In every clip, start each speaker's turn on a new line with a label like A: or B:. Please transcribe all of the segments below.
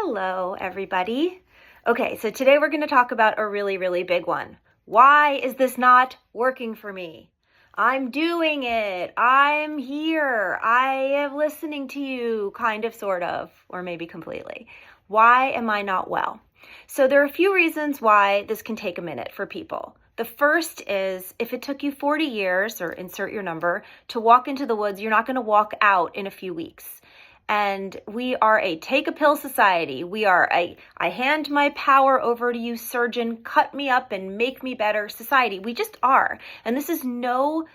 A: Hello, everybody. Okay, so today we're going to talk about a really, really big one. Why is this not working for me? I'm doing it. I'm here. I am listening to you, kind of, sort of, or maybe completely. Why am I not well? So there are a few reasons why this can take a minute for people. The first is if it took you 40 years, or insert your number, to walk into the woods, you're not going to walk out in a few weeks. And we are a take a pill society. We are a I hand my power over to you, surgeon, cut me up and make me better society. We just are. And this is no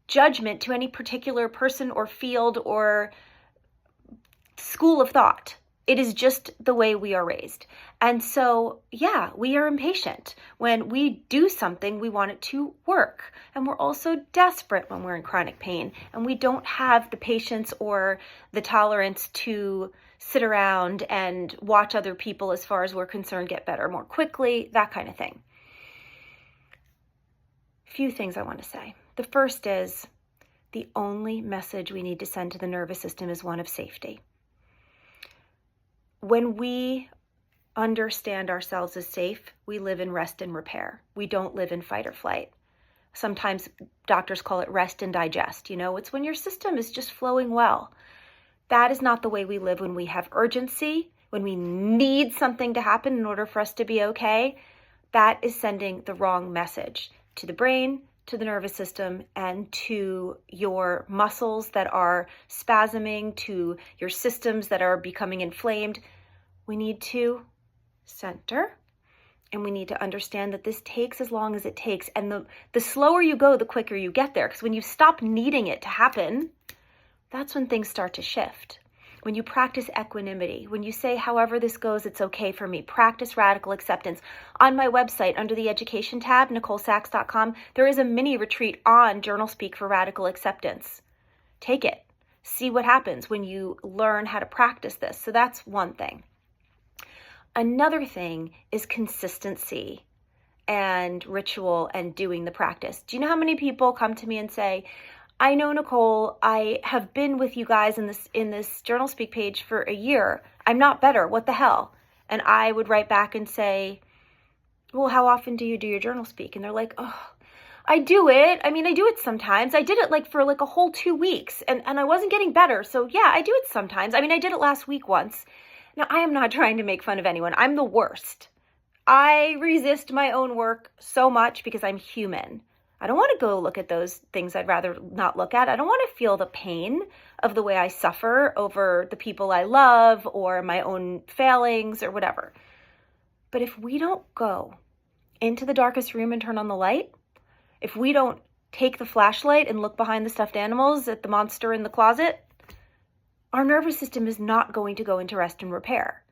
A: judgment to any particular person or field or school of thought. It is just the way we are raised. And so, yeah, we are impatient. When we do something, we want it to work. And we're also desperate when we're in chronic pain. And we don't have the patience or the tolerance to sit around and watch other people, as far as we're concerned, get better more quickly, that kind of thing. Few things I want to say. The first is the only message we need to send to the nervous system is one of safety. When we understand ourselves as safe, we live in rest and repair. We don't live in fight or flight. Sometimes doctors call it rest and digest. It's when your system is just flowing well. That is not the way we live when we have urgency, when we need something to happen in order for us to be okay. That is sending the wrong message to the brain, to the nervous system, and to your muscles that are spasming, to your systems that are becoming inflamed. We need to center, and we need to understand that this takes as long as it takes. And the slower you go, the quicker you get there. Because when you stop needing it to happen, that's when things start to shift. When you practice equanimity, when you say, however this goes, it's okay for me, practice radical acceptance. On my website, under the education tab, NicoleSachs.com, there is a mini retreat on JournalSpeak for radical acceptance. Take it. See what happens when you learn how to practice this. So that's one thing. Another thing is consistency and ritual and doing the practice. Do you know how many people come to me and say, I know, Nicole, I have been with you guys in this JournalSpeak page for a year. I'm not better. What the hell? And I would write back and say, well, how often do you do your JournalSpeak? And they're like, oh, I do it. I do it sometimes. I did it for a whole 2 weeks and I wasn't getting better. So yeah, I do it sometimes. I did it last week once. Now, I am not trying to make fun of anyone. I'm the worst. I resist my own work so much because I'm human. I don't want to go look at those things I'd rather not look at. I don't want to feel the pain of the way I suffer over the people I love or my own failings or whatever. But if we don't go into the darkest room and turn on the light, if we don't take the flashlight and look behind the stuffed animals at the monster in the closet, our nervous system is not going to go into rest and repair.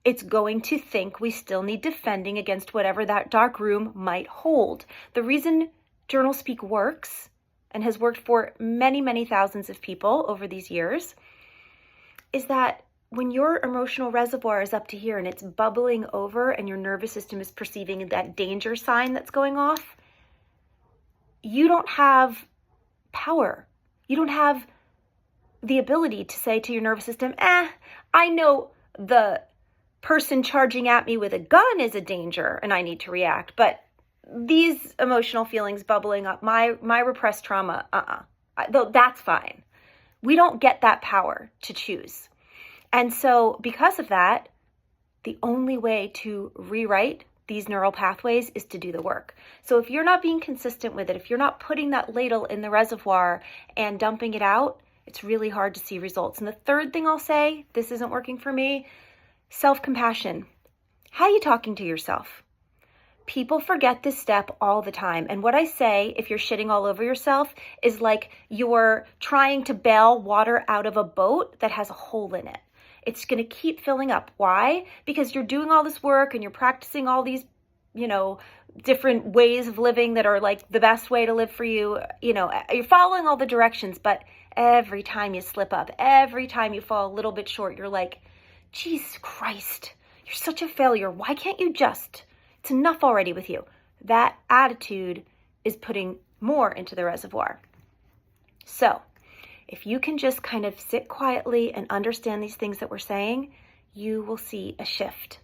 A: It's going to think we still need defending against whatever that dark room might hold. The reason JournalSpeak works and has worked for many, many thousands of people over these years is that when your emotional reservoir is up to here and it's bubbling over and your nervous system is perceiving that danger sign that's going off, you don't have power. You don't have the ability to say to your nervous system, I know the person charging at me with a gun is a danger and I need to react, but these emotional feelings bubbling up, my repressed trauma, though that's fine. We don't get that power to choose. And so because of that, the only way to rewrite these neural pathways is to do the work. So if you're not being consistent with it, if you're not putting that ladle in the reservoir and dumping it out, it's really hard to see results. And the third thing I'll say, this isn't working for me, self-compassion. How are you talking to yourself? People forget this step all the time. And what I say, if you're shitting all over yourself, is like you're trying to bail water out of a boat that has a hole in it. It's going to keep filling up. Why? Because you're doing all this work and you're practicing all these, different ways of living that are like the best way to live for you. You're following all the directions, but every time you slip up, every time you fall a little bit short, you're like, Jesus Christ, you're such a failure. Why can't you just... It's enough already with you. That attitude is putting more into the reservoir. So if you can just kind of sit quietly and understand these things that we're saying, you will see a shift.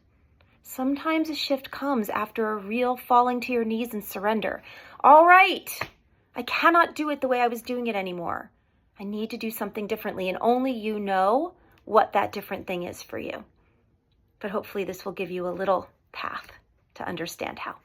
A: Sometimes a shift comes after a real falling to your knees and surrender. All right, I cannot do it the way I was doing it anymore. I need to do something differently, and only you know what that different thing is for you. But hopefully this will give you a little path to understand how.